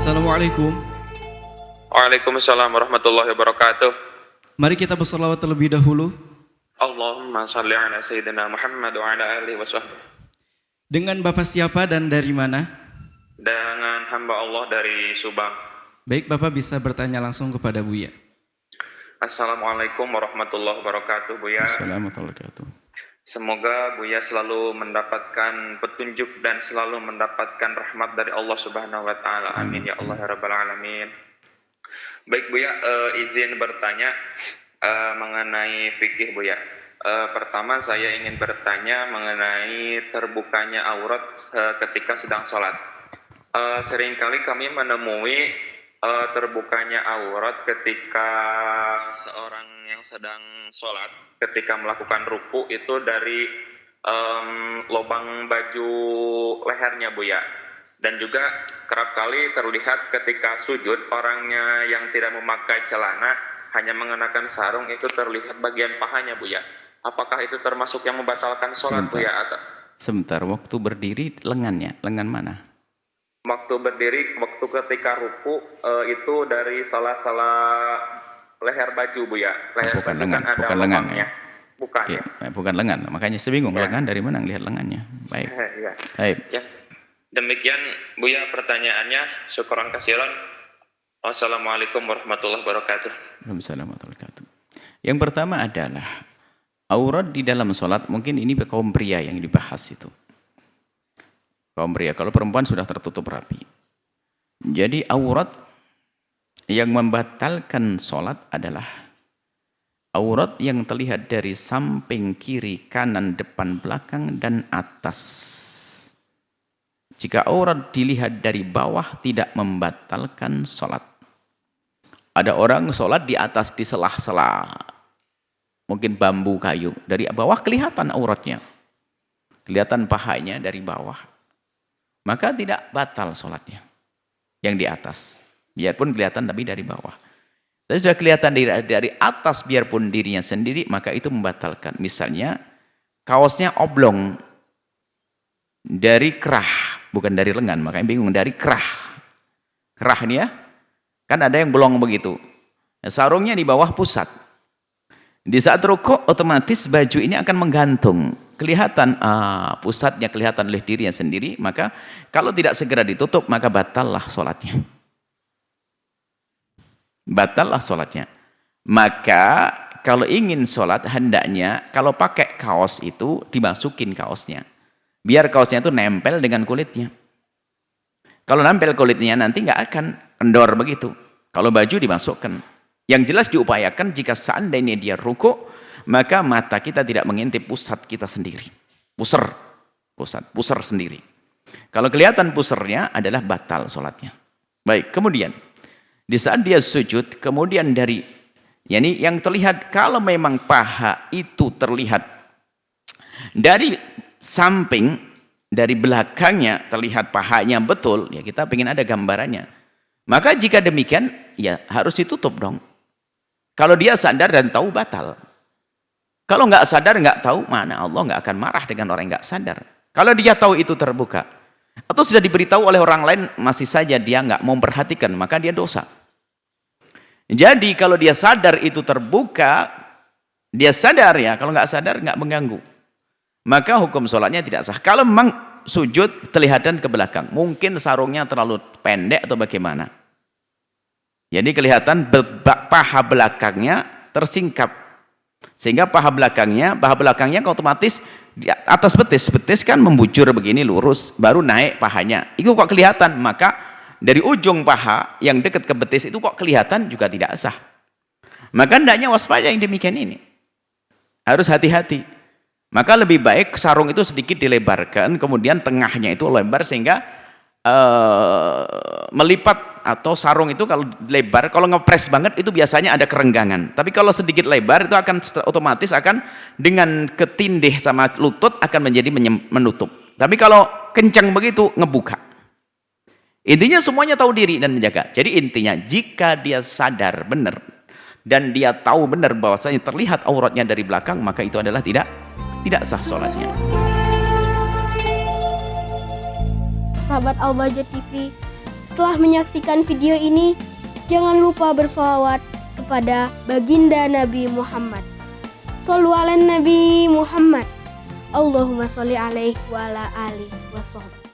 Assalamualaikum. Waalaikumsalam warahmatullahi wabarakatuh. Mari kita berselawat terlebih dahulu. Allahumma salli ala Sayyidina Muhammad wa ala alihi wa sahbihi. Dengan Bapak siapa dan dari mana? Dengan hamba Allah dari Subang. Baik, Bapak bisa bertanya langsung kepada Buya. Assalamualaikum warahmatullahi wabarakatuh, Buya. Assalamualaikum warahmatullahi wabarakatuh. Semoga Buya selalu mendapatkan petunjuk dan selalu mendapatkan rahmat dari Allah Subhanahu wa taala. Amin ya Allah ya rabbal alamin. Baik Buya, izin bertanya mengenai fikih Buya. Pertama saya ingin bertanya mengenai terbukanya aurat ketika sedang sholat. Seringkali kami menemui terbukanya aurat ketika seorang yang sedang sholat, ketika melakukan ruku itu dari lubang baju lehernya Buya. Dan juga kerap kali terlihat ketika sujud orangnya yang tidak memakai celana hanya mengenakan sarung itu terlihat bagian pahanya Buya. Apakah itu termasuk yang membatalkan sholat Buya? Sebentar, waktu berdiri lengannya, lengan mana? Waktu berdiri, waktu ketika ruku itu dari salah-salah leher baju Buya. Leher bukan baju lengan, kan ada bukan lengan ya. Bukan Ya, ya. bukan lengan. Makanya saya bingung, lengan dari mana ngelihat lengannya. Baik. Ya. Baik. Ya. Demikian Buya pertanyaannya. Syukran kasiran. Wassalamualaikum warahmatullahi wabarakatuh. Waalaikumsalam warahmatullahi wabarakatuh. Yang pertama adalah aurat di dalam sholat, mungkin ini kaum pria yang dibahas itu. Kaum pria, kalau perempuan sudah tertutup rapi. Jadi aurat yang membatalkan sholat adalah aurat yang terlihat dari samping, kiri, kanan, depan, belakang, dan atas. Jika aurat dilihat dari bawah tidak membatalkan sholat. Ada orang sholat di atas di sela-sela, mungkin bambu kayu, dari bawah kelihatan auratnya, kelihatan pahanya dari bawah. Maka tidak batal sholatnya yang di atas, biarpun kelihatan tapi dari bawah. Tapi sudah kelihatan dari atas biarpun dirinya sendiri, maka itu membatalkan. Misalnya kaosnya oblong dari kerah, bukan dari lengan, makanya bingung, dari kerah. Kerah ini ya, kan ada yang bolong begitu. Sarungnya di bawah pusat. Di saat rukuk otomatis baju ini akan menggantung. Kelihatan pusatnya kelihatan oleh dirinya sendiri, maka kalau tidak segera ditutup maka batallah sholatnya. Batallah sholatnya. Maka kalau ingin sholat hendaknya kalau pakai kaos itu dimasukin kaosnya. Biar kaosnya itu nempel dengan kulitnya. Kalau nempel kulitnya nanti nggak akan kendor begitu. Kalau baju dimasukkan. Yang jelas diupayakan jika seandainya dia rukuk, maka mata kita tidak mengintip pusat kita sendiri. Pusar sendiri. Kalau kelihatan pusarnya adalah batal sholatnya. Baik, kemudian di saat dia sujud, kemudian dari yang terlihat, kalau memang paha itu terlihat dari samping, dari belakangnya terlihat pahanya betul, ya kita ingin ada gambarannya. Maka jika demikian, ya harus ditutup dong. Kalau dia sadar dan tahu, batal. Kalau nggak sadar, nggak tahu, mana Allah nggak akan marah dengan orang yang nggak sadar. Kalau dia tahu itu terbuka, atau sudah diberitahu oleh orang lain, masih saja dia nggak mau memperhatikan, maka dia dosa. Jadi kalau dia sadar itu terbuka, dia sadar ya, kalau nggak sadar nggak mengganggu. Maka hukum sholatnya tidak sah. Kalau memang sujud kelihatan ke belakang, mungkin sarungnya terlalu pendek atau bagaimana. Jadi kelihatan paha belakangnya tersingkap. Sehingga paha belakangnya otomatis di atas betis kan membujur begini lurus, baru naik pahanya. Itu kok kelihatan, maka dari ujung paha yang dekat ke betis itu kok kelihatan juga tidak sah. Maka hendaknya waspada yang demikian ini. Harus hati-hati. Maka lebih baik sarung itu sedikit dilebarkan, kemudian tengahnya itu lebar sehingga melipat, atau sarung itu kalau lebar, kalau ngepres banget itu biasanya ada kerenggangan. Tapi kalau sedikit lebar itu akan otomatis akan dengan ketindih sama lutut akan menjadi menutup. Tapi kalau kencang begitu ngebuka. Intinya semuanya tahu diri dan menjaga. Jadi intinya jika dia sadar benar dan dia tahu benar bahwasanya terlihat auratnya dari belakang, maka itu adalah tidak sah sholatnya. Sahabat Al-Bahjah TV, Setelah menyaksikan video ini, jangan lupa bersolawat kepada baginda Nabi Muhammad. Shollu ala Nabi Muhammad. Allahumma sholli alaihi wa ala alihi wa sahbihi.